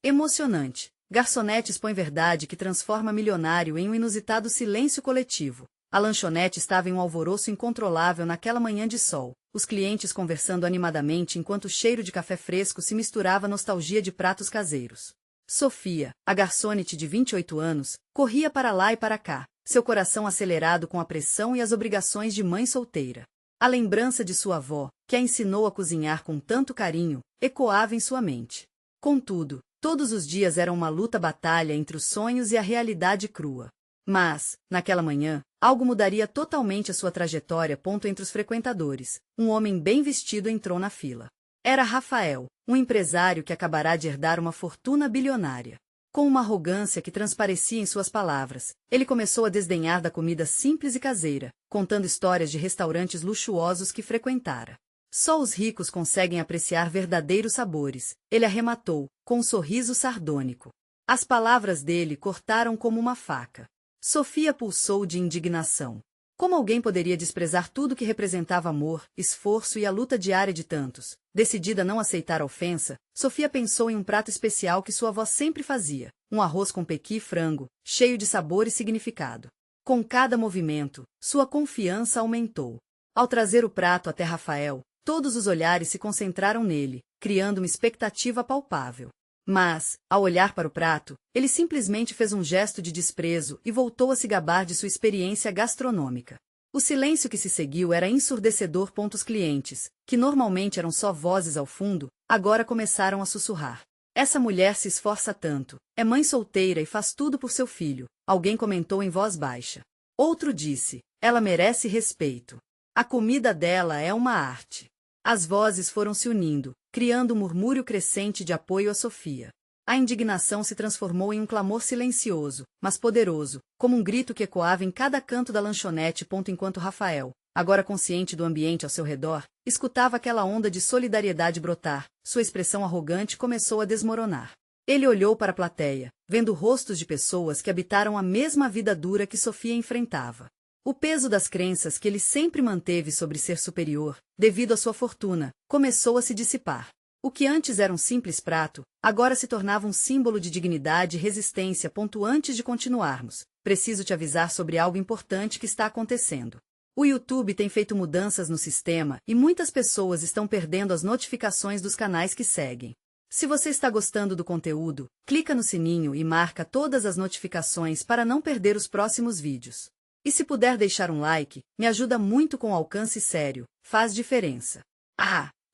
Emocionante. Garçonete expõe verdade que transforma milionário em um inusitado silêncio coletivo. A lanchonete estava em um alvoroço incontrolável naquela manhã de sol, os clientes conversando animadamente enquanto o cheiro de café fresco se misturava à nostalgia de pratos caseiros. Sofia, a garçonete de 28 anos, corria para lá e para cá, seu coração acelerado com a pressão e as obrigações de mãe solteira. A lembrança de sua avó, que a ensinou a cozinhar com tanto carinho, ecoava em sua mente. Contudo, todos os dias eram uma luta-batalha entre os sonhos e a realidade crua. Mas, naquela manhã, algo mudaria totalmente a sua trajetória. Entre os frequentadores, um homem bem vestido entrou na fila. Era Rafael, um empresário que acabará de herdar uma fortuna bilionária. Com uma arrogância que transparecia em suas palavras, ele começou a desdenhar da comida simples e caseira, contando histórias de restaurantes luxuosos que frequentara. Só os ricos conseguem apreciar verdadeiros sabores, ele arrematou, com um sorriso sardônico. As palavras dele cortaram como uma faca. Sofia pulsou de indignação. Como alguém poderia desprezar tudo que representava amor, esforço e a luta diária de tantos? Decidida a não aceitar a ofensa, Sofia pensou em um prato especial que sua avó sempre fazia, um arroz com pequi e frango, cheio de sabor e significado. Com cada movimento, sua confiança aumentou. Ao trazer o prato até Rafael, todos os olhares se concentraram nele, criando uma expectativa palpável. Mas, ao olhar para o prato, ele simplesmente fez um gesto de desprezo e voltou a se gabar de sua experiência gastronômica. O silêncio que se seguiu era ensurdecedor. Os clientes, que normalmente eram só vozes ao fundo, agora começaram a sussurrar. Essa mulher se esforça tanto, é mãe solteira e faz tudo por seu filho, alguém comentou em voz baixa. Outro disse, ela merece respeito. A comida dela é uma arte. As vozes foram se unindo, criando um murmúrio crescente de apoio a Sofia. A indignação se transformou em um clamor silencioso, mas poderoso, como um grito que ecoava em cada canto da lanchonete. Enquanto Rafael, agora consciente do ambiente ao seu redor, escutava aquela onda de solidariedade brotar, sua expressão arrogante começou a desmoronar. Ele olhou para a plateia, vendo rostos de pessoas que habitaram a mesma vida dura que Sofia enfrentava. O peso das crenças que ele sempre manteve sobre ser superior, devido à sua fortuna, começou a se dissipar. O que antes era um simples prato, agora se tornava um símbolo de dignidade e resistência. Antes de continuarmos, preciso te avisar sobre algo importante que está acontecendo. O YouTube tem feito mudanças no sistema e muitas pessoas estão perdendo as notificações dos canais que seguem. Se você está gostando do conteúdo, clica no sininho e marca todas as notificações para não perder os próximos vídeos. E se puder deixar um like, me ajuda muito com alcance sério, faz diferença.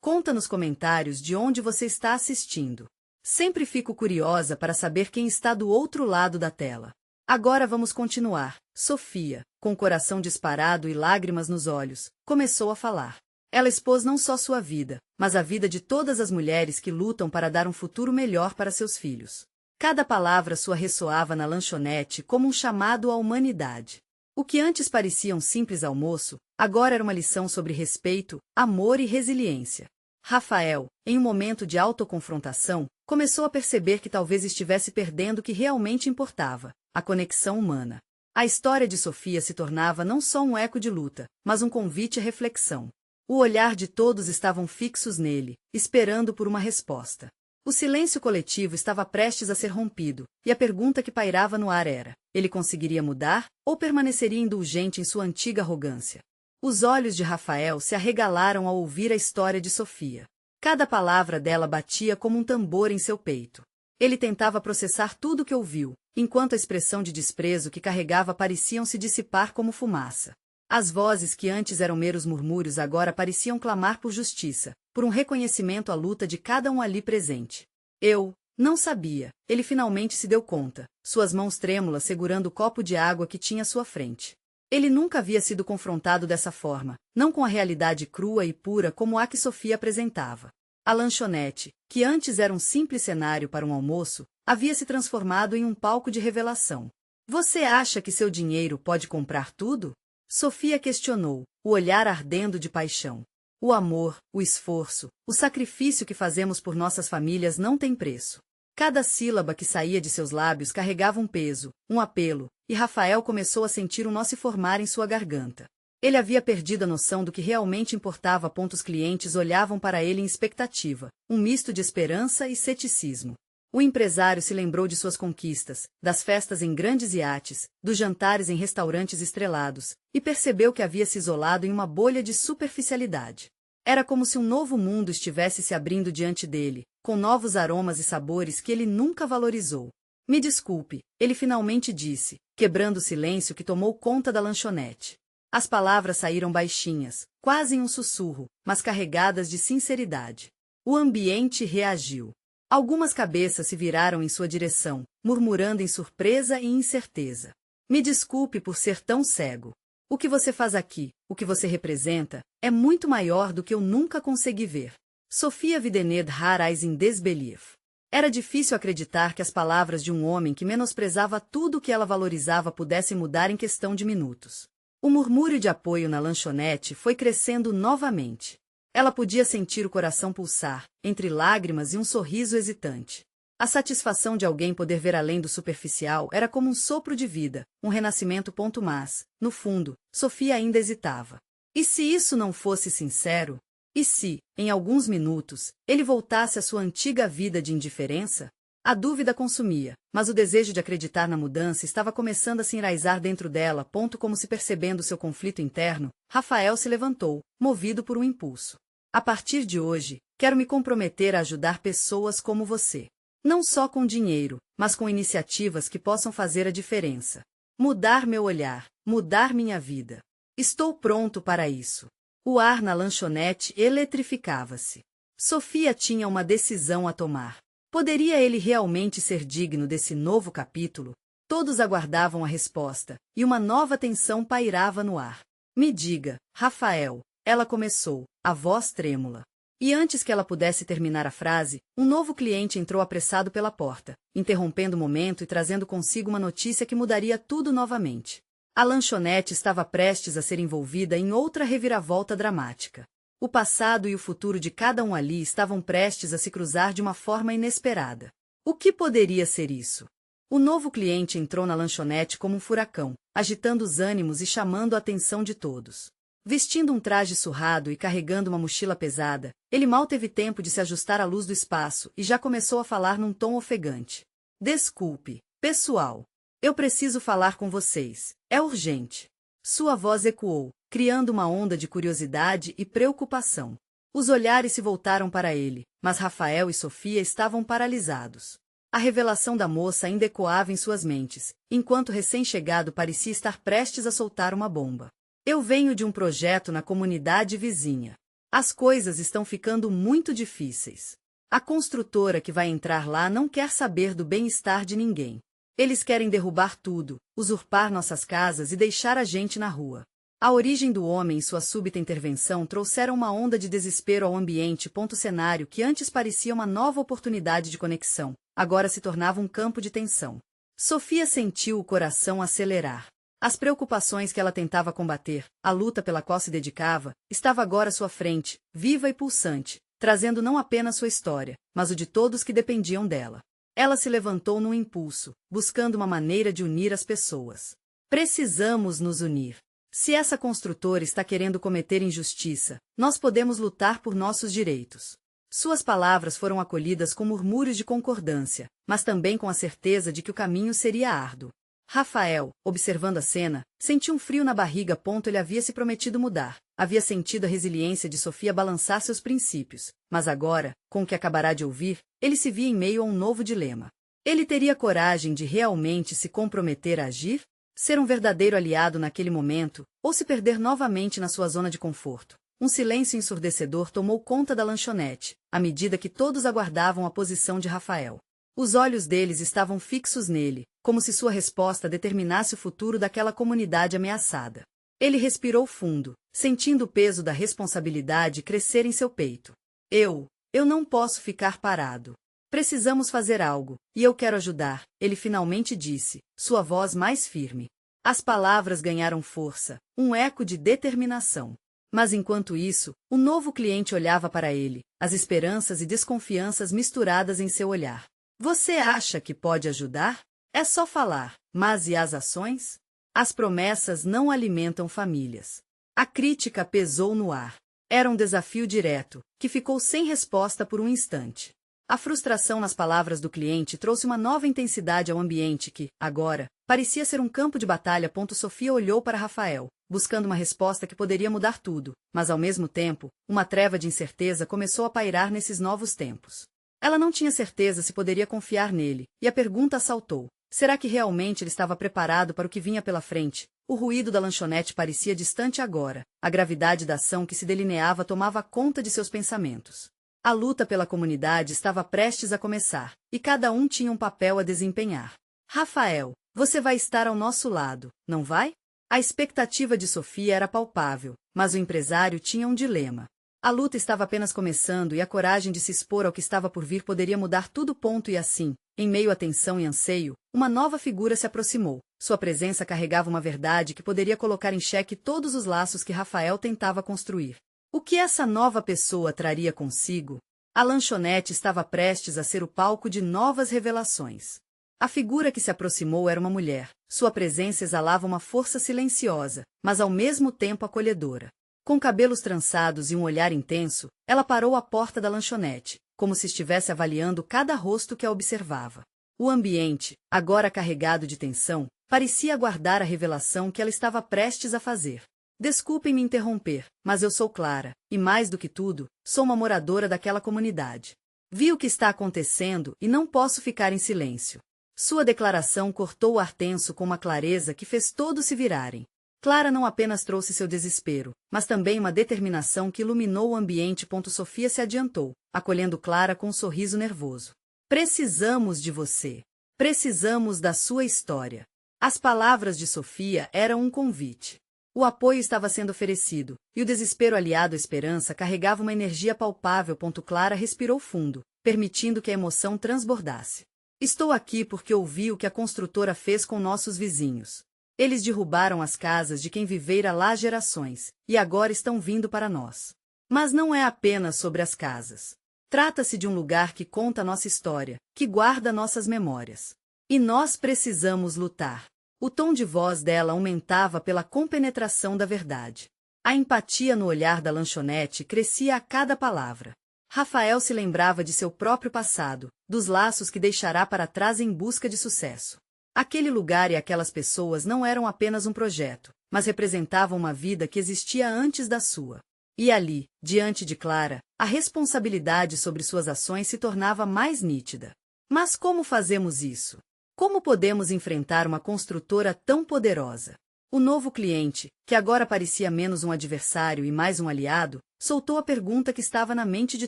Conta nos comentários de onde você está assistindo. Sempre fico curiosa para saber quem está do outro lado da tela. Agora vamos continuar. Sofia, com o coração disparado e lágrimas nos olhos, começou a falar. Ela expôs não só sua vida, mas a vida de todas as mulheres que lutam para dar um futuro melhor para seus filhos. Cada palavra sua ressoava na lanchonete como um chamado à humanidade. O que antes parecia um simples almoço, agora era uma lição sobre respeito, amor e resiliência. Rafael, em um momento de autoconfrontação, começou a perceber que talvez estivesse perdendo o que realmente importava, a conexão humana. A história de Sofia se tornava não só um eco de luta, mas um convite à reflexão. O olhar de todos estavam fixos nele, esperando por uma resposta. O silêncio coletivo estava prestes a ser rompido, e a pergunta que pairava no ar era: ele conseguiria mudar, ou permaneceria indulgente em sua antiga arrogância? Os olhos de Rafael se arregalaram ao ouvir a história de Sofia. Cada palavra dela batia como um tambor em seu peito. Ele tentava processar tudo o que ouviu, enquanto a expressão de desprezo que carregava pareciam se dissipar como fumaça. As vozes que antes eram meros murmúrios agora pareciam clamar por justiça, por um reconhecimento à luta de cada um ali presente. Eu não sabia, ele finalmente se deu conta, suas mãos trêmulas segurando o copo de água que tinha à sua frente. Ele nunca havia sido confrontado dessa forma, não com a realidade crua e pura como a que Sofia apresentava. A lanchonete, que antes era um simples cenário para um almoço, havia se transformado em um palco de revelação. Você acha que seu dinheiro pode comprar tudo? Sofia questionou, o olhar ardendo de paixão. O amor, o esforço, o sacrifício que fazemos por nossas famílias não tem preço. Cada sílaba que saía de seus lábios carregava um peso, um apelo, e Rafael começou a sentir um nó se formar em sua garganta. Ele havia perdido a noção do que realmente importava. Os clientes olhavam para ele em expectativa, um misto de esperança e ceticismo. O empresário se lembrou de suas conquistas, das festas em grandes iates, dos jantares em restaurantes estrelados, e percebeu que havia se isolado em uma bolha de superficialidade. Era como se um novo mundo estivesse se abrindo diante dele, com novos aromas e sabores que ele nunca valorizou. Me desculpe, ele finalmente disse, quebrando o silêncio que tomou conta da lanchonete. As palavras saíram baixinhas, quase em um sussurro, mas carregadas de sinceridade. O ambiente reagiu. Algumas cabeças se viraram em sua direção, murmurando em surpresa e incerteza. Me desculpe por ser tão cego. O que você faz aqui, o que você representa, é muito maior do que eu nunca consegui ver. Sofia Widened Her Eyes in Disbelief. Era difícil acreditar que as palavras de um homem que menosprezava tudo o que ela valorizava pudessem mudar em questão de minutos. O murmúrio de apoio na lanchonete foi crescendo novamente. Ela podia sentir o coração pulsar, entre lágrimas e um sorriso hesitante. A satisfação de alguém poder ver além do superficial era como um sopro de vida, um renascimento. Mas, no fundo, Sofia ainda hesitava. E se isso não fosse sincero? E se, em alguns minutos, ele voltasse à sua antiga vida de indiferença? A dúvida consumia, mas o desejo de acreditar na mudança estava começando a se enraizar dentro dela. Como se percebendo seu conflito interno, Rafael se levantou, movido por um impulso. A partir de hoje, quero me comprometer a ajudar pessoas como você. Não só com dinheiro, mas com iniciativas que possam fazer a diferença. Mudar meu olhar, mudar minha vida. Estou pronto para isso. O ar na lanchonete eletrificava-se. Sofia tinha uma decisão a tomar. Poderia ele realmente ser digno desse novo capítulo? Todos aguardavam a resposta, e uma nova tensão pairava no ar. Me diga, Rafael, ela começou, a voz trêmula. E antes que ela pudesse terminar a frase, um novo cliente entrou apressado pela porta, interrompendo o momento e trazendo consigo uma notícia que mudaria tudo novamente. A lanchonete estava prestes a ser envolvida em outra reviravolta dramática. O passado e o futuro de cada um ali estavam prestes a se cruzar de uma forma inesperada. O que poderia ser isso? O novo cliente entrou na lanchonete como um furacão, agitando os ânimos e chamando a atenção de todos. Vestindo um traje surrado e carregando uma mochila pesada, ele mal teve tempo de se ajustar à luz do espaço e já começou a falar num tom ofegante. Desculpe, pessoal. Eu preciso falar com vocês. É urgente. Sua voz ecoou, criando uma onda de curiosidade e preocupação. Os olhares se voltaram para ele, mas Rafael e Sofia estavam paralisados. A revelação da moça ainda ecoava em suas mentes, enquanto o recém-chegado parecia estar prestes a soltar uma bomba. Eu venho de um projeto na comunidade vizinha. As coisas estão ficando muito difíceis. A construtora que vai entrar lá não quer saber do bem-estar de ninguém. Eles querem derrubar tudo, usurpar nossas casas e deixar a gente na rua. A origem do homem e sua súbita intervenção trouxeram uma onda de desespero ao ambiente. Cenário que antes parecia uma nova oportunidade de conexão, agora se tornava um campo de tensão. Sofia sentiu o coração acelerar. As preocupações que ela tentava combater, a luta pela qual se dedicava, estava agora à sua frente, viva e pulsante, trazendo não apenas sua história, mas o de todos que dependiam dela. Ela se levantou num impulso, buscando uma maneira de unir as pessoas. Precisamos nos unir. Se essa construtora está querendo cometer injustiça, nós podemos lutar por nossos direitos. Suas palavras foram acolhidas com murmúrios de concordância, mas também com a certeza de que o caminho seria árduo. Rafael, observando a cena, sentiu um frio na barriga. Ele havia se prometido mudar, havia sentido a resiliência de Sofia balançar seus princípios, mas agora, com o que acabará de ouvir, ele se via em meio a um novo dilema. Ele teria coragem de realmente se comprometer a agir? Ser um verdadeiro aliado naquele momento, ou se perder novamente na sua zona de conforto? Um silêncio ensurdecedor tomou conta da lanchonete, à medida que todos aguardavam a posição de Rafael. Os olhos deles estavam fixos nele, como se sua resposta determinasse o futuro daquela comunidade ameaçada. Ele respirou fundo, sentindo o peso da responsabilidade crescer em seu peito. Eu não posso ficar parado. Precisamos fazer algo, e eu quero ajudar, ele finalmente disse, sua voz mais firme. As palavras ganharam força, um eco de determinação. Mas enquanto isso, o novo cliente olhava para ele, as esperanças e desconfianças misturadas em seu olhar. Você acha que pode ajudar? É só falar, mas e as ações? As promessas não alimentam famílias. A crítica pesou no ar. Era um desafio direto, que ficou sem resposta por um instante. A frustração nas palavras do cliente trouxe uma nova intensidade ao ambiente que, agora, parecia ser um campo de batalha. Sofia olhou para Rafael, buscando uma resposta que poderia mudar tudo, mas ao mesmo tempo, uma treva de incerteza começou a pairar nesses novos tempos. Ela não tinha certeza se poderia confiar nele, e a pergunta assaltou: será que realmente ele estava preparado para o que vinha pela frente? O ruído da lanchonete parecia distante agora, a gravidade da ação que se delineava tomava conta de seus pensamentos. A luta pela comunidade estava prestes a começar, e cada um tinha um papel a desempenhar. Rafael, você vai estar ao nosso lado, não vai? A expectativa de Sofia era palpável, mas o empresário tinha um dilema. A luta estava apenas começando e a coragem de se expor ao que estava por vir poderia mudar tudo. E assim, em meio à tensão e anseio, uma nova figura se aproximou. Sua presença carregava uma verdade que poderia colocar em xeque todos os laços que Rafael tentava construir. O que essa nova pessoa traria consigo? A lanchonete estava prestes a ser o palco de novas revelações. A figura que se aproximou era uma mulher. Sua presença exalava uma força silenciosa, mas ao mesmo tempo acolhedora. Com cabelos trançados e um olhar intenso, ela parou à porta da lanchonete, como se estivesse avaliando cada rosto que a observava. O ambiente, agora carregado de tensão, parecia aguardar a revelação que ela estava prestes a fazer. Desculpem me interromper, mas eu sou Clara, e mais do que tudo, sou uma moradora daquela comunidade. Vi o que está acontecendo e não posso ficar em silêncio. Sua declaração cortou o ar tenso com uma clareza que fez todos se virarem. Clara não apenas trouxe seu desespero, mas também uma determinação que iluminou o ambiente. Sofia se adiantou, acolhendo Clara com um sorriso nervoso. Precisamos de você. Precisamos da sua história. As palavras de Sofia eram um convite. O apoio estava sendo oferecido, e o desespero aliado à esperança carregava uma energia palpável. Clara respirou fundo, permitindo que a emoção transbordasse. Estou aqui porque ouvi o que a construtora fez com nossos vizinhos. Eles derrubaram as casas de quem vivera lá gerações, e agora estão vindo para nós. Mas não é apenas sobre as casas. Trata-se de um lugar que conta nossa história, que guarda nossas memórias. E nós precisamos lutar. O tom de voz dela aumentava pela compenetração da verdade. A empatia no olhar da lanchonete crescia a cada palavra. Rafael se lembrava de seu próprio passado, dos laços que deixará para trás em busca de sucesso. Aquele lugar e aquelas pessoas não eram apenas um projeto, mas representavam uma vida que existia antes da sua. E ali, diante de Clara, a responsabilidade sobre suas ações se tornava mais nítida. Mas como fazemos isso? Como podemos enfrentar uma construtora tão poderosa? O novo cliente, que agora parecia menos um adversário e mais um aliado, soltou a pergunta que estava na mente de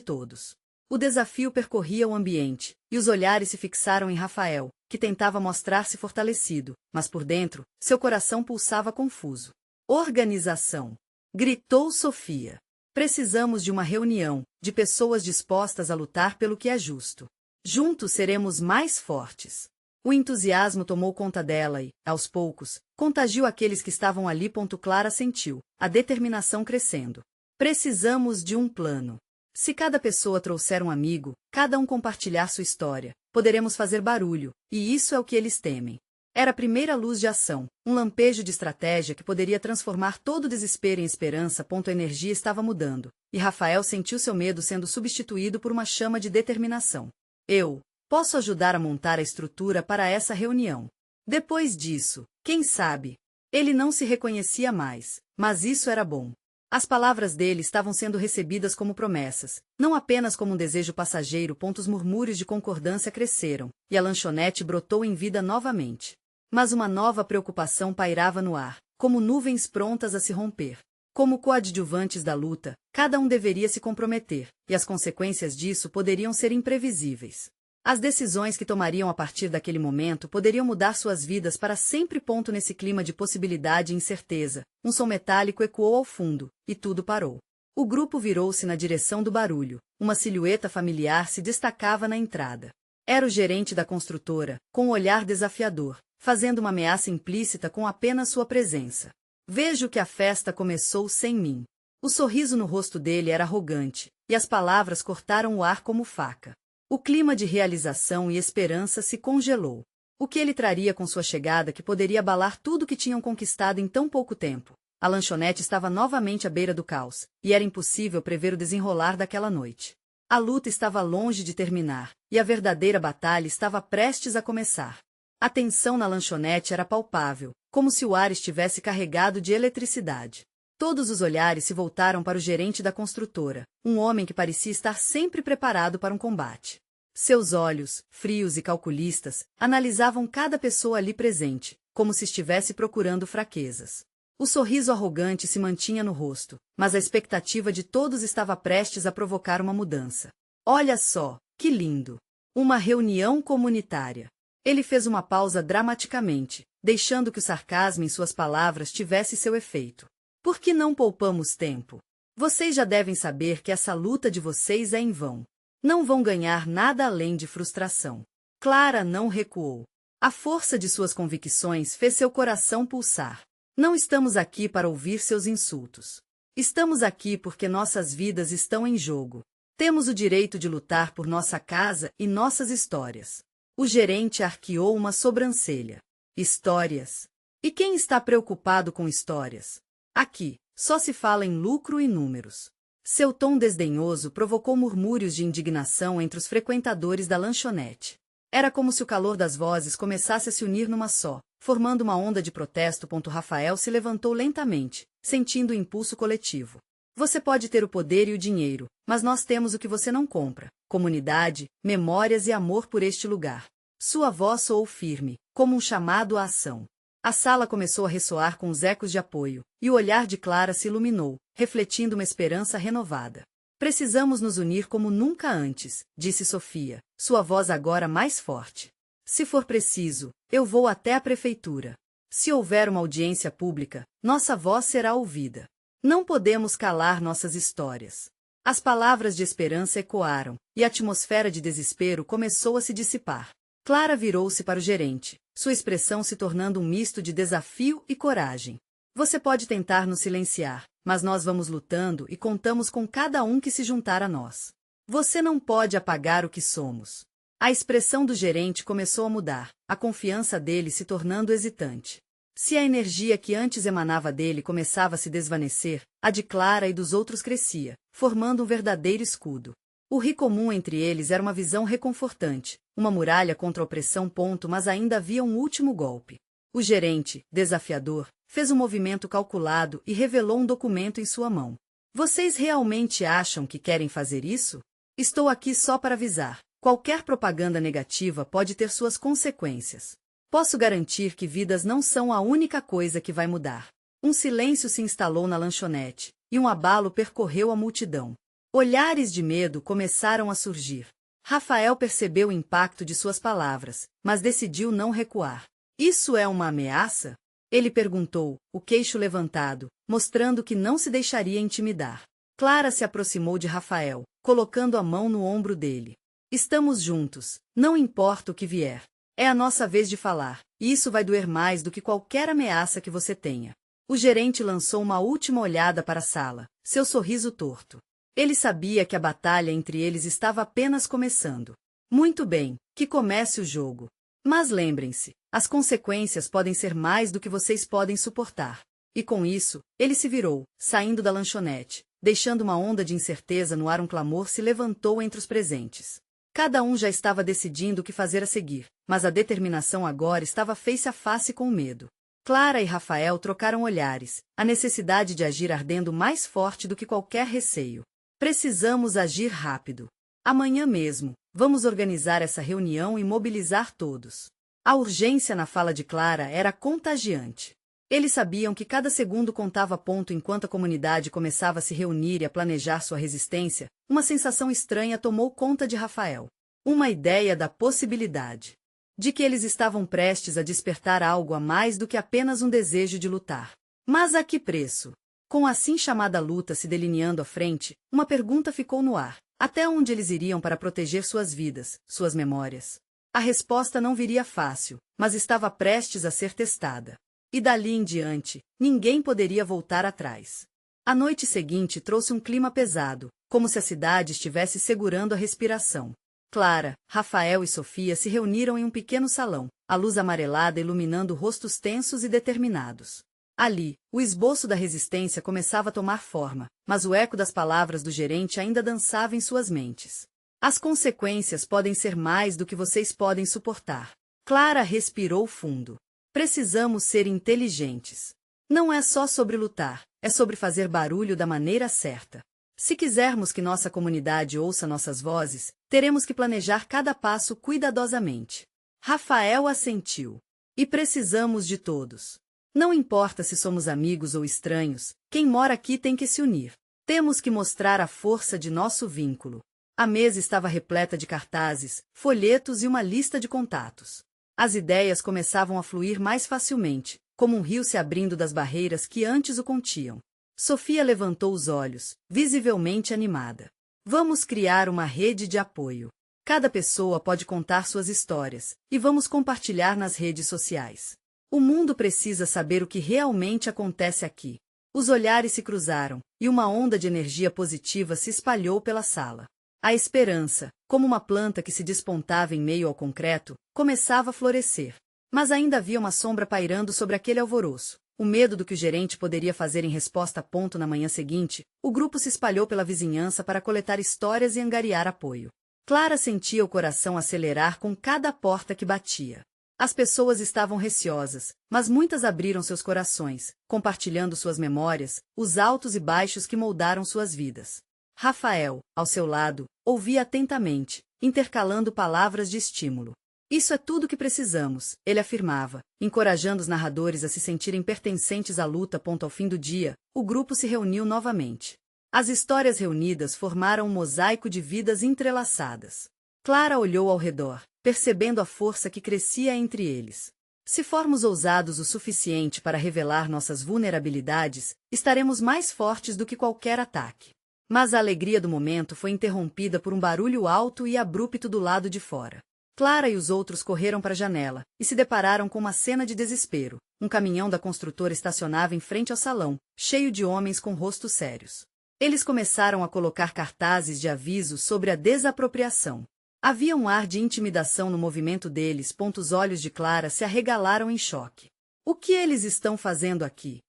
todos. O desafio percorria o ambiente, e os olhares se fixaram em Rafael, que tentava mostrar-se fortalecido, mas por dentro, seu coração pulsava confuso. Organização! Gritou Sofia. Precisamos de uma reunião, de pessoas dispostas a lutar pelo que é justo. Juntos seremos mais fortes. O entusiasmo tomou conta dela e, aos poucos, contagiou aqueles que estavam ali. Clara sentiu, a determinação crescendo. Precisamos de um plano. Se cada pessoa trouxer um amigo, cada um compartilhar sua história, poderemos fazer barulho, e isso é o que eles temem. Era a primeira luz de ação, um lampejo de estratégia que poderia transformar todo desespero em esperança. A energia estava mudando, e Rafael sentiu seu medo sendo substituído por uma chama de determinação. Eu posso ajudar a montar a estrutura para essa reunião. Depois disso, quem sabe? Ele não se reconhecia mais, mas isso era bom. As palavras dele estavam sendo recebidas como promessas, não apenas como um desejo passageiro. Os murmúrios de concordância cresceram, e a lanchonete brotou em vida novamente. Mas uma nova preocupação pairava no ar, como nuvens prontas a se romper. Como coadjuvantes da luta, cada um deveria se comprometer, e as consequências disso poderiam ser imprevisíveis. As decisões que tomariam a partir daquele momento poderiam mudar suas vidas para sempre. Nesse clima de possibilidade e incerteza, um som metálico ecoou ao fundo, e tudo parou. O grupo virou-se na direção do barulho. Uma silhueta familiar se destacava na entrada. Era o gerente da construtora, com um olhar desafiador, fazendo uma ameaça implícita com apenas sua presença. Vejo que a festa começou sem mim. O sorriso no rosto dele era arrogante, e as palavras cortaram o ar como faca. O clima de realização e esperança se congelou. O que ele traria com sua chegada que poderia abalar tudo que tinham conquistado em tão pouco tempo? A lanchonete estava novamente à beira do caos, e era impossível prever o desenrolar daquela noite. A luta estava longe de terminar, e a verdadeira batalha estava prestes a começar. A tensão na lanchonete era palpável, como se o ar estivesse carregado de eletricidade. Todos os olhares se voltaram para o gerente da construtora, um homem que parecia estar sempre preparado para um combate. Seus olhos, frios e calculistas, analisavam cada pessoa ali presente, como se estivesse procurando fraquezas. O sorriso arrogante se mantinha no rosto, mas a expectativa de todos estava prestes a provocar uma mudança. Olha só, que lindo! Uma reunião comunitária. Ele fez uma pausa dramaticamente, deixando que o sarcasmo em suas palavras tivesse seu efeito. Por que não poupamos tempo? Vocês já devem saber que essa luta de vocês é em vão. Não vão ganhar nada além de frustração. Clara não recuou. A força de suas convicções fez seu coração pulsar. Não estamos aqui para ouvir seus insultos. Estamos aqui porque nossas vidas estão em jogo. Temos o direito de lutar por nossa casa e nossas histórias. O gerente arqueou uma sobrancelha. Histórias? E quem está preocupado com histórias? Aqui, só se fala em lucro e números. Seu tom desdenhoso provocou murmúrios de indignação entre os frequentadores da lanchonete. Era como se o calor das vozes começasse a se unir numa só, formando uma onda de protesto. Rafael se levantou lentamente, sentindo o impulso coletivo. Você pode ter o poder e o dinheiro, mas nós temos o que você não compra: comunidade, memórias e amor por este lugar. Sua voz soou firme, como um chamado à ação. A sala começou a ressoar com os ecos de apoio, e o olhar de Clara se iluminou, refletindo uma esperança renovada. Precisamos nos unir como nunca antes, disse Sofia, sua voz agora mais forte. Se for preciso, eu vou até a prefeitura. Se houver uma audiência pública, nossa voz será ouvida. Não podemos calar nossas histórias. As palavras de esperança ecoaram, e a atmosfera de desespero começou a se dissipar. Clara virou-se para o gerente, sua expressão se tornando um misto de desafio e coragem. Você pode tentar nos silenciar, mas nós vamos lutando e contamos com cada um que se juntar a nós. Você não pode apagar o que somos. A expressão do gerente começou a mudar, a confiança dele se tornando hesitante. Se a energia que antes emanava dele começava a se desvanecer, a de Clara e dos outros crescia, formando um verdadeiro escudo. O rio comum entre eles era uma visão reconfortante, uma muralha contra a opressão. Mas ainda havia um último golpe. O gerente, desafiador, fez um movimento calculado e revelou um documento em sua mão. Vocês realmente acham que querem fazer isso? Estou aqui só para avisar. Qualquer propaganda negativa pode ter suas consequências. Posso garantir que vidas não são a única coisa que vai mudar. Um silêncio se instalou na lanchonete, e um abalo percorreu a multidão. Olhares de medo começaram a surgir. Rafael percebeu o impacto de suas palavras, mas decidiu não recuar. Isso é uma ameaça? Ele perguntou, o queixo levantado, mostrando que não se deixaria intimidar. Clara se aproximou de Rafael, colocando a mão no ombro dele. Estamos juntos, não importa o que vier. É a nossa vez de falar, e isso vai doer mais do que qualquer ameaça que você tenha. O gerente lançou uma última olhada para a sala, seu sorriso torto. Ele sabia que a batalha entre eles estava apenas começando. Muito bem, que comece o jogo. Mas lembrem-se, as consequências podem ser mais do que vocês podem suportar. E com isso, ele se virou, saindo da lanchonete, deixando uma onda de incerteza no ar. Um clamor se levantou entre os presentes. Cada um já estava decidindo o que fazer a seguir, mas a determinação agora estava face a face com o medo. Clara e Rafael trocaram olhares, a necessidade de agir ardendo mais forte do que qualquer receio. Precisamos agir rápido. Amanhã mesmo, vamos organizar essa reunião e mobilizar todos. A urgência na fala de Clara era contagiante. Eles sabiam que cada segundo contava. Enquanto a comunidade começava a se reunir e a planejar sua resistência, uma sensação estranha tomou conta de Rafael. Uma ideia da possibilidade. De que eles estavam prestes a despertar algo a mais do que apenas um desejo de lutar. Mas a que preço? Com a assim chamada luta se delineando à frente, uma pergunta ficou no ar. Até onde eles iriam para proteger suas vidas, suas memórias? A resposta não viria fácil, mas estava prestes a ser testada. E dali em diante, ninguém poderia voltar atrás. A noite seguinte trouxe um clima pesado, como se a cidade estivesse segurando a respiração. Clara, Rafael e Sofia se reuniram em um pequeno salão, a luz amarelada iluminando rostos tensos e determinados. Ali, o esboço da resistência começava a tomar forma, mas o eco das palavras do gerente ainda dançava em suas mentes. As consequências podem ser mais do que vocês podem suportar. Clara respirou fundo. Precisamos ser inteligentes. Não é só sobre lutar, é sobre fazer barulho da maneira certa. Se quisermos que nossa comunidade ouça nossas vozes, teremos que planejar cada passo cuidadosamente. Rafael assentiu. E precisamos de todos. Não importa se somos amigos ou estranhos, quem mora aqui tem que se unir. Temos que mostrar a força de nosso vínculo. A mesa estava repleta de cartazes, folhetos e uma lista de contatos. As ideias começavam a fluir mais facilmente, como um rio se abrindo das barreiras que antes o continham. Sofia levantou os olhos, visivelmente animada. Vamos criar uma rede de apoio. Cada pessoa pode contar suas histórias, e vamos compartilhar nas redes sociais. O mundo precisa saber o que realmente acontece aqui. Os olhares se cruzaram, e uma onda de energia positiva se espalhou pela sala. A esperança, como uma planta que se despontava em meio ao concreto, começava a florescer. Mas ainda havia uma sombra pairando sobre aquele alvoroço. O medo do que o gerente poderia fazer em resposta a ponto na manhã seguinte, o grupo se espalhou pela vizinhança para coletar histórias e angariar apoio. Clara sentia o coração acelerar com cada porta que batia. As pessoas estavam receosas, mas muitas abriram seus corações, compartilhando suas memórias, os altos e baixos que moldaram suas vidas. Rafael, ao seu lado, ouvia atentamente, intercalando palavras de estímulo. Isso é tudo que precisamos, ele afirmava, encorajando os narradores a se sentirem pertencentes à luta. Ao fim do dia, o grupo se reuniu novamente. As histórias reunidas formaram um mosaico de vidas entrelaçadas. Clara olhou ao redor, percebendo a força que crescia entre eles. Se formos ousados o suficiente para revelar nossas vulnerabilidades, estaremos mais fortes do que qualquer ataque. Mas a alegria do momento foi interrompida por um barulho alto e abrupto do lado de fora. Clara e os outros correram para a janela, e se depararam com uma cena de desespero. Um caminhão da construtora estacionava em frente ao salão, cheio de homens com rostos sérios. Eles começaram a colocar cartazes de aviso sobre a desapropriação. Havia um ar de intimidação no movimento deles. Os olhos de Clara se arregalaram em choque. O que eles estão fazendo aqui?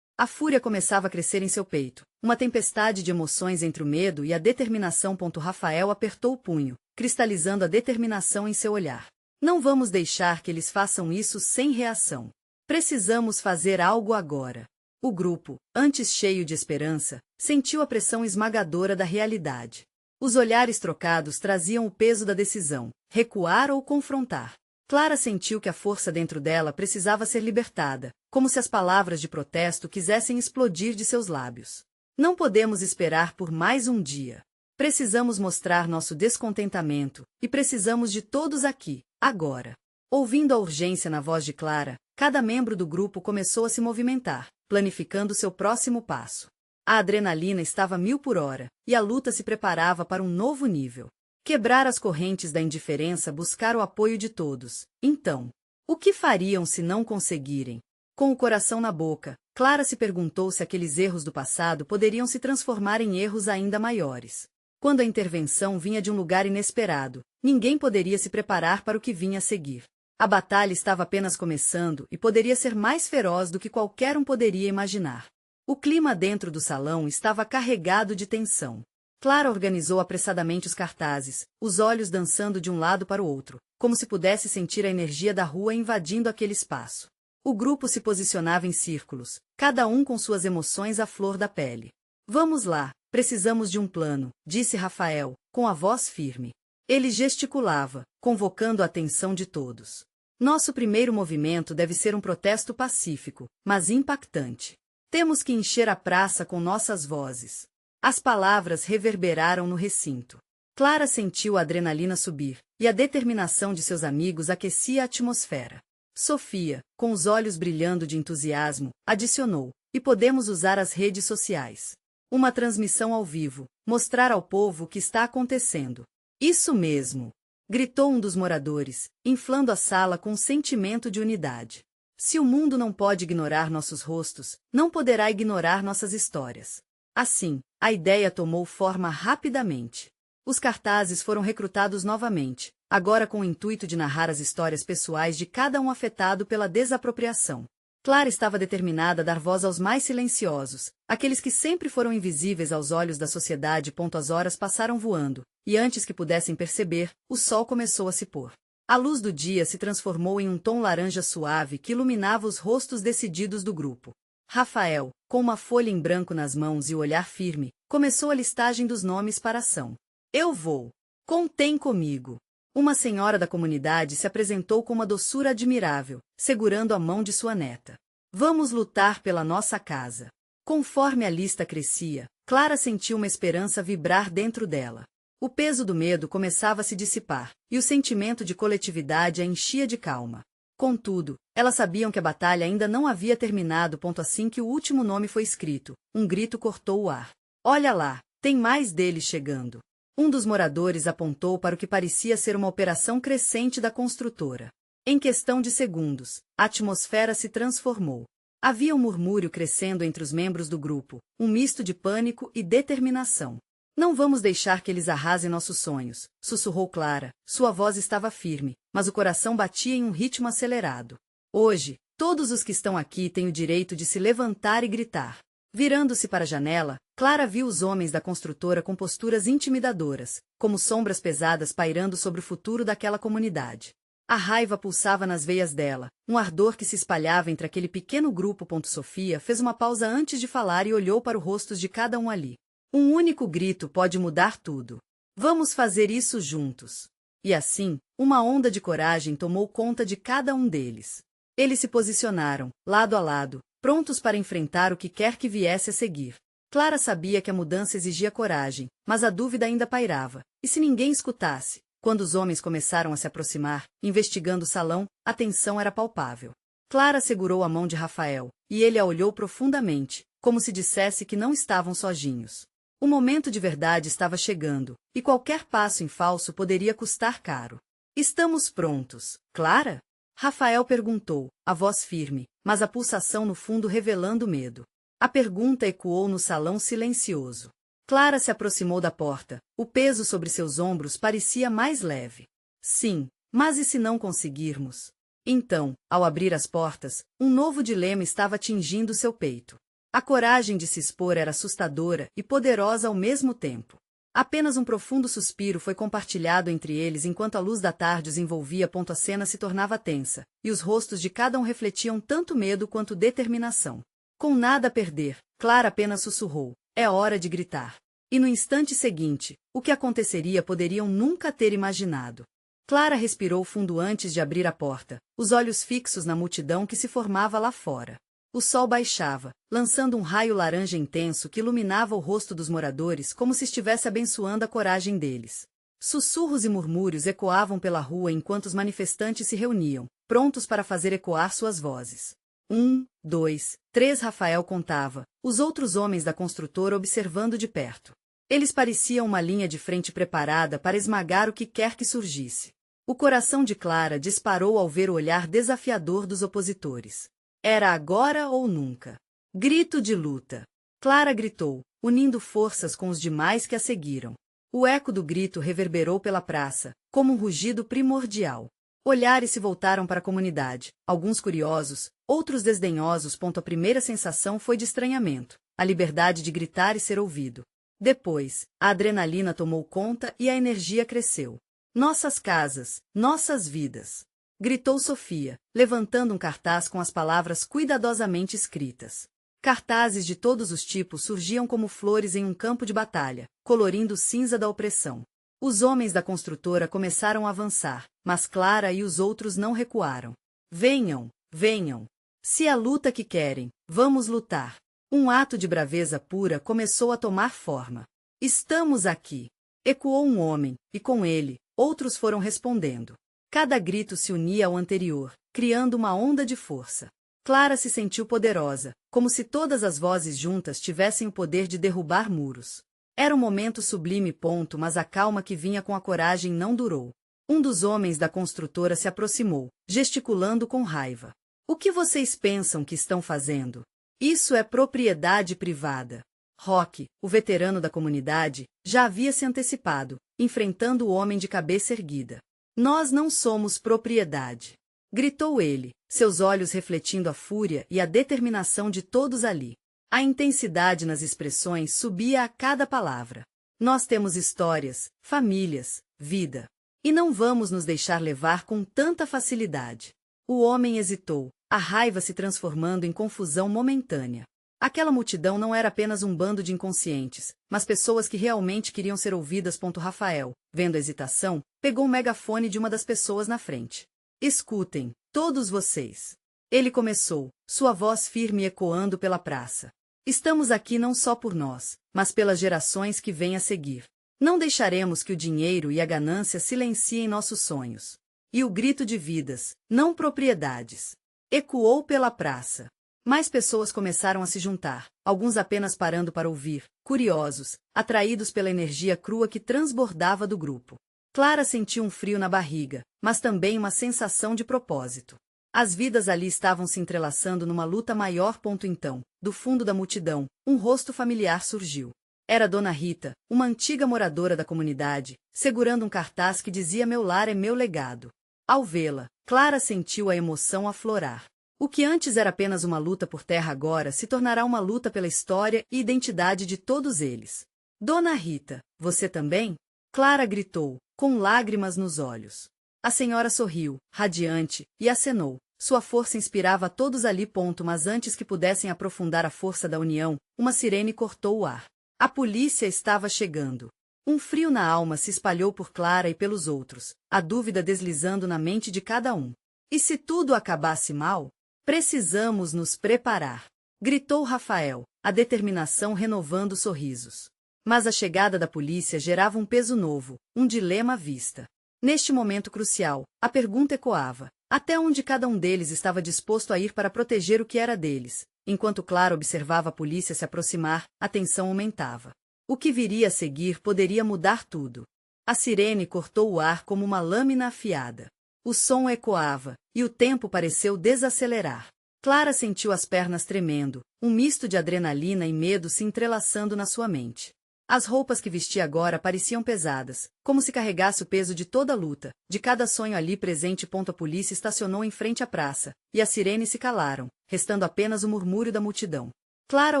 A fúria começava a crescer em seu peito, uma tempestade de emoções entre o medo e a determinação. Rafael apertou o punho, cristalizando a determinação em seu olhar. Não vamos deixar que eles façam isso sem reação. Precisamos fazer algo agora. O grupo, antes cheio de esperança, sentiu a pressão esmagadora da realidade. Os olhares trocados traziam o peso da decisão, recuar ou confrontar. Clara sentiu que a força dentro dela precisava ser libertada, como se as palavras de protesto quisessem explodir de seus lábios. Não podemos esperar por mais um dia. Precisamos mostrar nosso descontentamento, e precisamos de todos aqui, agora. Ouvindo a urgência na voz de Clara, cada membro do grupo começou a se movimentar, planificando seu próximo passo. A adrenalina estava a 1000 por hora, e a luta se preparava para um novo nível. Quebrar as correntes da indiferença, buscar o apoio de todos. Então, o que fariam se não conseguirem? Com o coração na boca, Clara se perguntou se aqueles erros do passado poderiam se transformar em erros ainda maiores. Quando a intervenção vinha de um lugar inesperado, ninguém poderia se preparar para o que vinha a seguir. A batalha estava apenas começando e poderia ser mais feroz do que qualquer um poderia imaginar. O clima dentro do salão estava carregado de tensão. Clara organizou apressadamente os cartazes, os olhos dançando de um lado para o outro, como se pudesse sentir a energia da rua invadindo aquele espaço. O grupo se posicionava em círculos, cada um com suas emoções à flor da pele. Vamos lá, precisamos de um plano, disse Rafael, com a voz firme. Ele gesticulava, convocando a atenção de todos. Nosso primeiro movimento deve ser um protesto pacífico, mas impactante. Temos que encher a praça com nossas vozes. As palavras reverberaram no recinto. Clara sentiu a adrenalina subir, e a determinação de seus amigos aquecia a atmosfera. Sofia, com os olhos brilhando de entusiasmo, adicionou: e podemos usar as redes sociais. Uma transmissão ao vivo, mostrar ao povo o que está acontecendo. Isso mesmo! Gritou um dos moradores, inflando a sala com um sentimento de unidade. Se o mundo não pode ignorar nossos rostos, não poderá ignorar nossas histórias. Assim, a ideia tomou forma rapidamente. Os cartazes foram recrutados novamente, agora com o intuito de narrar as histórias pessoais de cada um afetado pela desapropriação. Clara estava determinada a dar voz aos mais silenciosos, aqueles que sempre foram invisíveis aos olhos da sociedade. As horas passaram voando, e antes que pudessem perceber, o sol começou a se pôr. A luz do dia se transformou em um tom laranja suave que iluminava os rostos decididos do grupo. Rafael, com uma folha em branco nas mãos e o olhar firme, começou a listagem dos nomes para a ação. Eu vou. Contem comigo. Uma senhora da comunidade se apresentou com uma doçura admirável, segurando a mão de sua neta. Vamos lutar pela nossa casa. Conforme a lista crescia, Clara sentiu uma esperança vibrar dentro dela. O peso do medo começava a se dissipar, e o sentimento de coletividade a enchia de calma. Contudo, elas sabiam que a batalha ainda não havia terminado. Assim que o último nome foi escrito, um grito cortou o ar. Olha lá, tem mais deles chegando. Um dos moradores apontou para o que parecia ser uma operação crescente da construtora. Em questão de segundos, a atmosfera se transformou. Havia um murmúrio crescendo entre os membros do grupo, um misto de pânico e determinação. Não vamos deixar que eles arrasem nossos sonhos, sussurrou Clara. Sua voz estava firme, mas o coração batia em um ritmo acelerado. Hoje, todos os que estão aqui têm o direito de se levantar e gritar. Virando-se para a janela, Clara viu os homens da construtora com posturas intimidadoras, como sombras pesadas pairando sobre o futuro daquela comunidade. A raiva pulsava nas veias dela, um ardor que se espalhava entre aquele pequeno grupo. Sofia fez uma pausa antes de falar e olhou para os rostos de cada um ali. Um único grito pode mudar tudo. Vamos fazer isso juntos. E assim, uma onda de coragem tomou conta de cada um deles. Eles se posicionaram, lado a lado, prontos para enfrentar o que quer que viesse a seguir. Clara sabia que a mudança exigia coragem, mas a dúvida ainda pairava. E se ninguém escutasse? Quando os homens começaram a se aproximar, investigando o salão, a tensão era palpável. Clara segurou a mão de Rafael, e ele a olhou profundamente, como se dissesse que não estavam sozinhos. O momento de verdade estava chegando, e qualquer passo em falso poderia custar caro. Estamos prontos, Clara? Rafael perguntou, a voz firme, mas a pulsação no fundo revelando medo. A pergunta ecoou no salão silencioso. Clara se aproximou da porta, o peso sobre seus ombros parecia mais leve. Sim, mas e se não conseguirmos? Então, ao abrir as portas, um novo dilema estava atingindo seu peito. A coragem de se expor era assustadora e poderosa ao mesmo tempo. Apenas um profundo suspiro foi compartilhado entre eles enquanto a luz da tarde os envolvia. A cena se tornava tensa, e os rostos de cada um refletiam tanto medo quanto determinação. Com nada a perder, Clara apenas sussurrou, é hora de gritar. E no instante seguinte, o que aconteceria poderiam nunca ter imaginado. Clara respirou fundo antes de abrir a porta, os olhos fixos na multidão que se formava lá fora. O sol baixava, lançando um raio laranja intenso que iluminava o rosto dos moradores como se estivesse abençoando a coragem deles. Sussurros e murmúrios ecoavam pela rua enquanto os manifestantes se reuniam, prontos para fazer ecoar suas vozes. 1, 2, 3 Rafael contava, os outros homens da construtora observando de perto. Eles pareciam uma linha de frente preparada para esmagar o que quer que surgisse. O coração de Clara disparou ao ver o olhar desafiador dos opositores. Era agora ou nunca. Grito de luta. Clara gritou, unindo forças com os demais que a seguiram. O eco do grito reverberou pela praça, como um rugido primordial. Olhares se voltaram para a comunidade, alguns curiosos, outros desdenhosos. A primeira sensação foi de estranhamento, a liberdade de gritar e ser ouvido. Depois, a adrenalina tomou conta e a energia cresceu. Nossas casas, nossas vidas. Gritou Sofia, levantando um cartaz com as palavras cuidadosamente escritas. Cartazes de todos os tipos surgiam como flores em um campo de batalha, colorindo o cinza da opressão. Os homens da construtora começaram a avançar, mas Clara e os outros não recuaram. Venham, venham. Se a luta que querem, vamos lutar. Um ato de braveza pura começou a tomar forma. Estamos aqui. Ecoou um homem, e com ele, outros foram respondendo. Cada grito se unia ao anterior, criando uma onda de força. Clara se sentiu poderosa, como se todas as vozes juntas tivessem o poder de derrubar muros. Era um momento sublime. Mas a calma que vinha com a coragem não durou. Um dos homens da construtora se aproximou, gesticulando com raiva. O que vocês pensam que estão fazendo? Isso é propriedade privada. Roque, o veterano da comunidade, já havia se antecipado, enfrentando o homem de cabeça erguida. Nós não somos propriedade. Gritou ele, seus olhos refletindo a fúria e a determinação de todos ali. A intensidade nas expressões subia a cada palavra. Nós temos histórias, famílias, vida. E não vamos nos deixar levar com tanta facilidade. O homem hesitou, a raiva se transformando em confusão momentânea. Aquela multidão não era apenas um bando de inconscientes, mas pessoas que realmente queriam ser ouvidas. Rafael, vendo a hesitação, pegou o megafone de uma das pessoas na frente. Escutem, todos vocês. Ele começou, sua voz firme ecoando pela praça. Estamos aqui não só por nós, mas pelas gerações que vêm a seguir. Não deixaremos que o dinheiro e a ganância silenciem nossos sonhos. E o grito de vidas, não propriedades, ecoou pela praça. Mais pessoas começaram a se juntar, alguns apenas parando para ouvir, curiosos, atraídos pela energia crua que transbordava do grupo. Clara sentiu um frio na barriga, mas também uma sensação de propósito. As vidas ali estavam se entrelaçando numa luta maior. Então, do fundo da multidão, um rosto familiar surgiu. Era Dona Rita, uma antiga moradora da comunidade, segurando um cartaz que dizia "Meu lar é meu legado". Ao vê-la, Clara sentiu a emoção aflorar. O que antes era apenas uma luta por terra agora se tornará uma luta pela história e identidade de todos eles. Dona Rita, você também? Clara gritou, com lágrimas nos olhos. A senhora sorriu, radiante, e acenou. Sua força inspirava a todos ali. Mas antes que pudessem aprofundar a força da união, uma sirene cortou o ar. A polícia estava chegando. Um frio na alma se espalhou por Clara e pelos outros, a dúvida deslizando na mente de cada um. E se tudo acabasse mal? Precisamos nos preparar, gritou Rafael, a determinação renovando sorrisos. Mas a chegada da polícia gerava um peso novo, um dilema à vista. Neste momento crucial, a pergunta ecoava: até onde cada um deles estava disposto a ir para proteger o que era deles? Enquanto Clara observava a polícia se aproximar, a tensão aumentava. O que viria a seguir poderia mudar tudo. A sirene cortou o ar como uma lâmina afiada. O som ecoava, e o tempo pareceu desacelerar. Clara sentiu as pernas tremendo, um misto de adrenalina e medo se entrelaçando na sua mente. As roupas que vestia agora pareciam pesadas, como se carregasse o peso de toda a luta, de cada sonho ali presente. A polícia estacionou em frente à praça, e as sirenes se calaram, restando apenas o murmúrio da multidão. Clara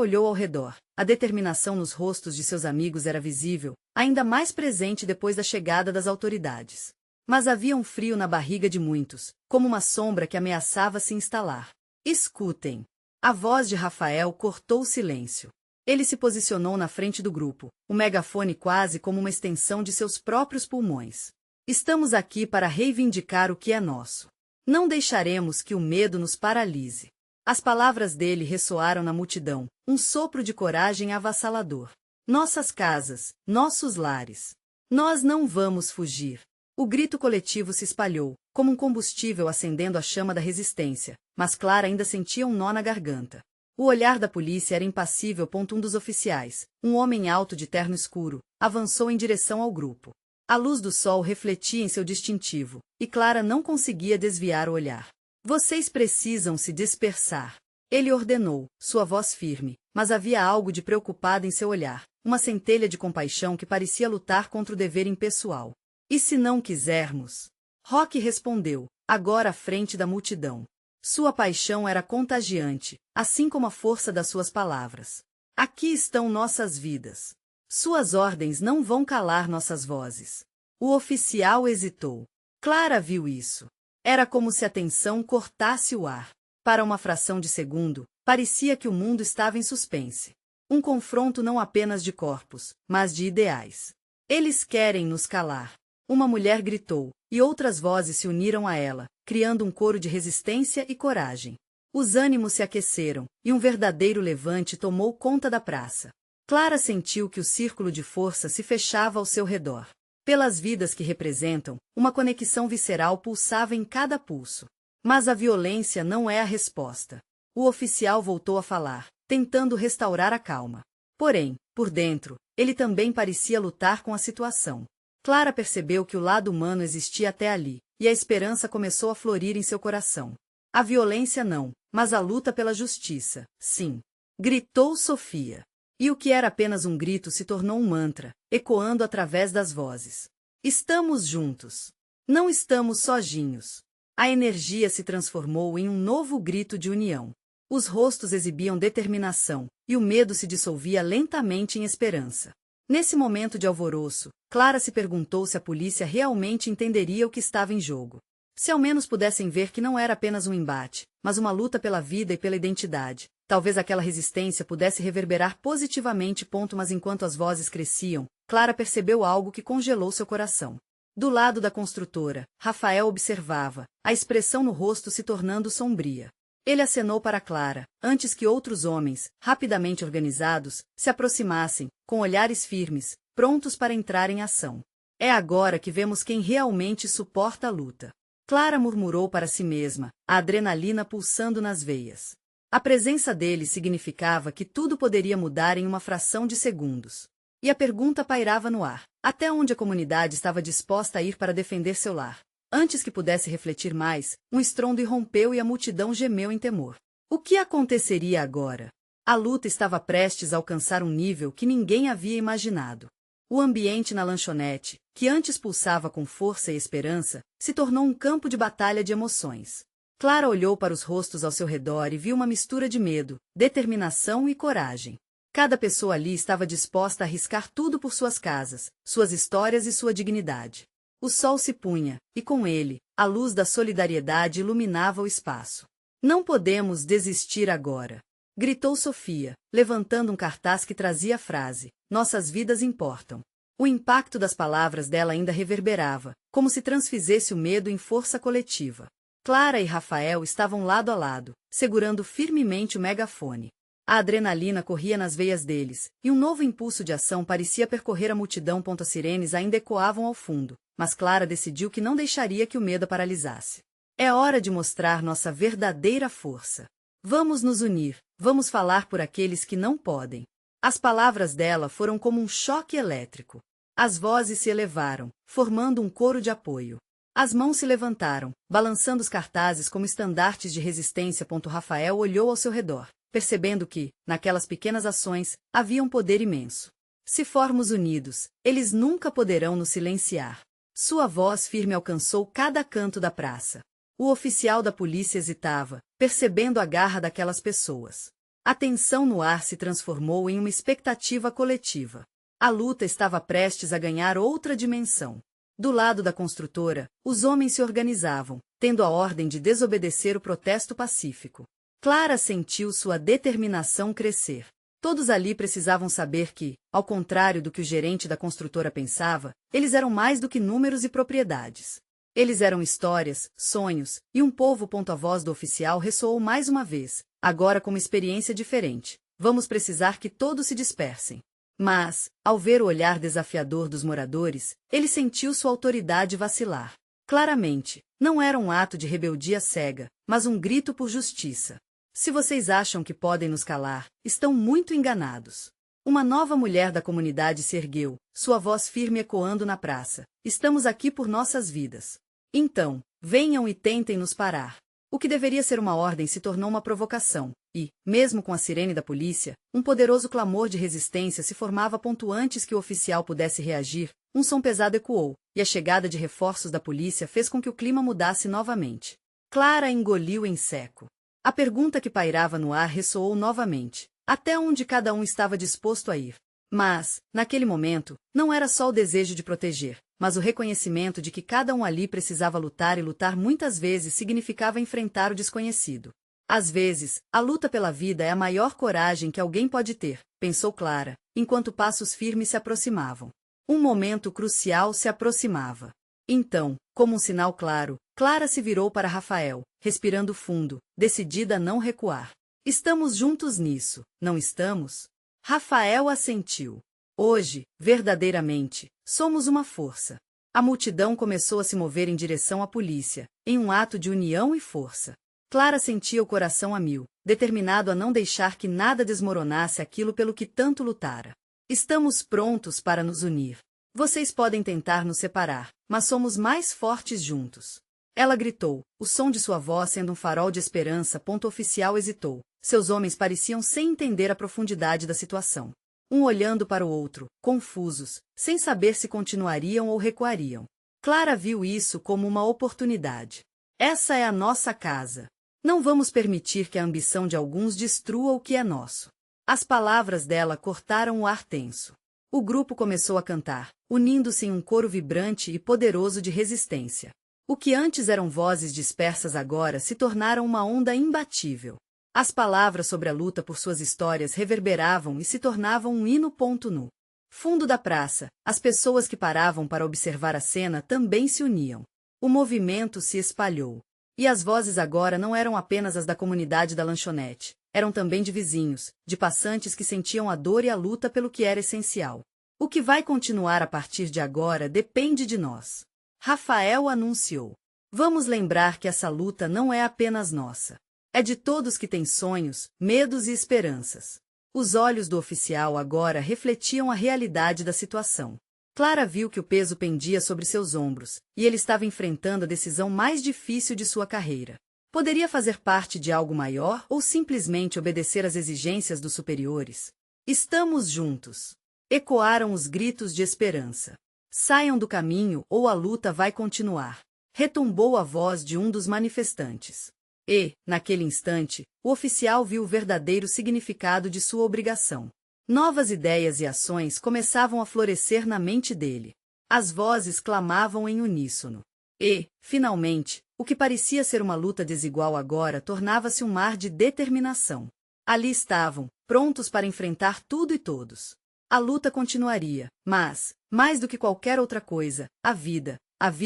olhou ao redor. A determinação nos rostos de seus amigos era visível, ainda mais presente depois da chegada das autoridades. Mas havia um frio na barriga de muitos, como uma sombra que ameaçava se instalar. Escutem! A voz de Rafael cortou o silêncio. Ele se posicionou na frente do grupo, o megafone quase como uma extensão de seus próprios pulmões. Estamos aqui para reivindicar o que é nosso. Não deixaremos que o medo nos paralise. As palavras dele ressoaram na multidão, um sopro de coragem avassalador. Nossas casas, nossos lares. Nós não vamos fugir. O grito coletivo se espalhou, como um combustível acendendo a chama da resistência, mas Clara ainda sentia um nó na garganta. O olhar da polícia era impassível. Um dos oficiais, um homem alto de terno escuro, avançou em direção ao grupo. A luz do sol refletia em seu distintivo, e Clara não conseguia desviar o olhar. Vocês precisam se dispersar. Ele ordenou, sua voz firme, mas havia algo de preocupado em seu olhar, uma centelha de compaixão que parecia lutar contra o dever impessoal. E se não quisermos? Roque respondeu, agora à frente da multidão. Sua paixão era contagiante, assim como a força das suas palavras. Aqui estão nossas vidas. Suas ordens não vão calar nossas vozes. O oficial hesitou. Clara viu isso. Era como se a tensão cortasse o ar. Para uma fração de segundo, parecia que o mundo estava em suspense. Um confronto não apenas de corpos, mas de ideais. Eles querem nos calar. Uma mulher gritou, e outras vozes se uniram a ela, criando um coro de resistência e coragem. Os ânimos se aqueceram, e um verdadeiro levante tomou conta da praça. Clara sentiu que o círculo de força se fechava ao seu redor. Pelas vidas que representam, uma conexão visceral pulsava em cada pulso. Mas a violência não é a resposta. O oficial voltou a falar, tentando restaurar a calma. Porém, por dentro, ele também parecia lutar com a situação. Clara percebeu que o lado humano existia até ali, e a esperança começou a florir em seu coração. A violência não, mas a luta pela justiça, sim. Gritou Sofia. E o que era apenas um grito se tornou um mantra, ecoando através das vozes. Estamos juntos. Não estamos sozinhos. A energia se transformou em um novo grito de união. Os rostos exibiam determinação, e o medo se dissolvia lentamente em esperança. Nesse momento de alvoroço, Clara se perguntou se a polícia realmente entenderia o que estava em jogo. Se ao menos pudessem ver que não era apenas um embate, mas uma luta pela vida e pela identidade, talvez aquela resistência pudesse reverberar positivamente. Mas enquanto as vozes cresciam, Clara percebeu algo que congelou seu coração. Do lado da construtora, Rafael observava, a expressão no rosto se tornando sombria. Ele acenou para Clara, antes que outros homens, rapidamente organizados, se aproximassem, com olhares firmes, prontos para entrar em ação. É agora que vemos quem realmente suporta a luta. Clara murmurou para si mesma, a adrenalina pulsando nas veias. A presença dele significava que tudo poderia mudar em uma fração de segundos. E a pergunta pairava no ar: até onde a comunidade estava disposta a ir para defender seu lar? Antes que pudesse refletir mais, um estrondo irrompeu e a multidão gemeu em temor. O que aconteceria agora? A luta estava prestes a alcançar um nível que ninguém havia imaginado. O ambiente na lanchonete, que antes pulsava com força e esperança, se tornou um campo de batalha de emoções. Clara olhou para os rostos ao seu redor e viu uma mistura de medo, determinação e coragem. Cada pessoa ali estava disposta a arriscar tudo por suas casas, suas histórias e sua dignidade. O sol se punha, e com ele, a luz da solidariedade iluminava o espaço. Não podemos desistir agora, gritou Sofia, levantando um cartaz que trazia a frase: nossas vidas importam. O impacto das palavras dela ainda reverberava, como se transfizesse o medo em força coletiva. Clara e Rafael estavam lado a lado, segurando firmemente o megafone. A adrenalina corria nas veias deles, e um novo impulso de ação parecia percorrer a multidão. As sirenes ainda ecoavam ao fundo, mas Clara decidiu que não deixaria que o medo a paralisasse. É hora de mostrar nossa verdadeira força. Vamos nos unir, vamos falar por aqueles que não podem. As palavras dela foram como um choque elétrico. As vozes se elevaram, formando um coro de apoio. As mãos se levantaram, balançando os cartazes como estandartes de resistência. Rafael olhou ao seu redor, percebendo que, naquelas pequenas ações, havia um poder imenso. Se formos unidos, eles nunca poderão nos silenciar. Sua voz firme alcançou cada canto da praça. O oficial da polícia hesitava, percebendo a garra daquelas pessoas. A tensão no ar se transformou em uma expectativa coletiva. A luta estava prestes a ganhar outra dimensão. Do lado da construtora, os homens se organizavam, tendo a ordem de desobedecer o protesto pacífico. Clara sentiu sua determinação crescer. Todos ali precisavam saber que, ao contrário do que o gerente da construtora pensava, eles eram mais do que números e propriedades. Eles eram histórias, sonhos, e um povo. A voz do oficial ressoou mais uma vez, agora com uma experiência diferente. Vamos precisar que todos se dispersem. Mas, ao ver o olhar desafiador dos moradores, ele sentiu sua autoridade vacilar. Claramente, não era um ato de rebeldia cega, mas um grito por justiça. Se vocês acham que podem nos calar, estão muito enganados. Uma nova mulher da comunidade se ergueu, sua voz firme ecoando na praça. Estamos aqui por nossas vidas. Então, venham e tentem nos parar. O que deveria ser uma ordem se tornou uma provocação, e, mesmo com a sirene da polícia, um poderoso clamor de resistência se formava. Antes que o oficial pudesse reagir, um som pesado ecoou, e a chegada de reforços da polícia fez com que o clima mudasse novamente. Clara engoliu em seco. A pergunta que pairava no ar ressoou novamente: até onde cada um estava disposto a ir? Mas, naquele momento, não era só o desejo de proteger, mas o reconhecimento de que cada um ali precisava lutar, e lutar muitas vezes significava enfrentar o desconhecido. Às vezes, a luta pela vida é a maior coragem que alguém pode ter, pensou Clara, enquanto passos firmes se aproximavam. Um momento crucial se aproximava. Então, como um sinal claro, Clara se virou para Rafael, respirando fundo, decidida a não recuar. Estamos juntos nisso, não estamos? Rafael assentiu. Hoje, verdadeiramente, somos uma força. A multidão começou a se mover em direção à polícia, em um ato de união e força. Clara sentia o coração a mil, determinado a não deixar que nada desmoronasse aquilo pelo que tanto lutara. Estamos prontos para nos unir. Vocês podem tentar nos separar, mas somos mais fortes juntos. Ela gritou, o som de sua voz sendo um farol de esperança. O oficial hesitou. Seus homens pareciam sem entender a profundidade da situação. Um olhando para o outro, confusos, sem saber se continuariam ou recuariam. Clara viu isso como uma oportunidade. Essa é a nossa casa. Não vamos permitir que a ambição de alguns destrua o que é nosso. As palavras dela cortaram o ar tenso. O grupo começou a cantar, unindo-se em um coro vibrante e poderoso de resistência. O que antes eram vozes dispersas agora se tornaram uma onda imbatível. As palavras sobre a luta por suas histórias reverberavam e se tornavam um hino. No fundo da praça, as pessoas que paravam para observar a cena também se uniam. O movimento se espalhou. E as vozes agora não eram apenas as da comunidade da lanchonete, eram também de vizinhos, de passantes que sentiam a dor e a luta pelo que era essencial. O que vai continuar a partir de agora depende de nós. Rafael anunciou. Vamos lembrar que essa luta não é apenas nossa. É de todos que têm sonhos, medos e esperanças. Os olhos do oficial agora refletiam a realidade da situação. Clara viu que o peso pendia sobre seus ombros, e ele estava enfrentando a decisão mais difícil de sua carreira. Poderia fazer parte de algo maior ou simplesmente obedecer às exigências dos superiores? Estamos juntos. Ecoaram os gritos de esperança. Saiam do caminho ou a luta vai continuar. Retumbou a voz de um dos manifestantes. E, naquele instante, o oficial viu o verdadeiro significado de sua obrigação. Novas ideias e ações começavam a florescer na mente dele. As vozes clamavam em uníssono. E, finalmente, o que parecia ser uma luta desigual agora tornava-se um mar de determinação. Ali estavam, prontos para enfrentar tudo e todos. A luta continuaria, mas, mais do que qualquer outra coisa, a vida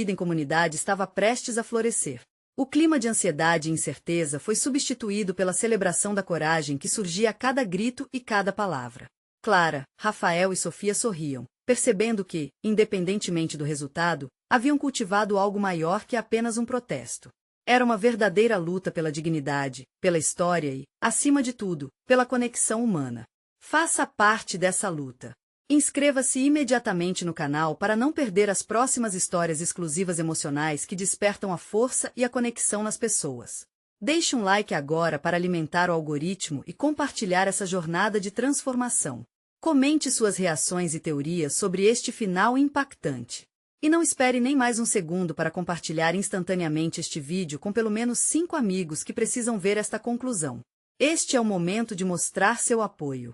em comunidade estava prestes a florescer. O clima de ansiedade e incerteza foi substituído pela celebração da coragem que surgia a cada grito e cada palavra. Clara, Rafael e Sofia sorriam, percebendo que, independentemente do resultado, haviam cultivado algo maior que apenas um protesto. Era uma verdadeira luta pela dignidade, pela história e, acima de tudo, pela conexão humana. Faça parte dessa luta. Inscreva-se imediatamente no canal para não perder as próximas histórias exclusivas emocionais que despertam a força e a conexão nas pessoas. Deixe um like agora para alimentar o algoritmo e compartilhar essa jornada de transformação. Comente suas reações e teorias sobre este final impactante. E não espere nem mais um segundo para compartilhar instantaneamente este vídeo com pelo menos 5 amigos que precisam ver esta conclusão. Este é o momento de mostrar seu apoio.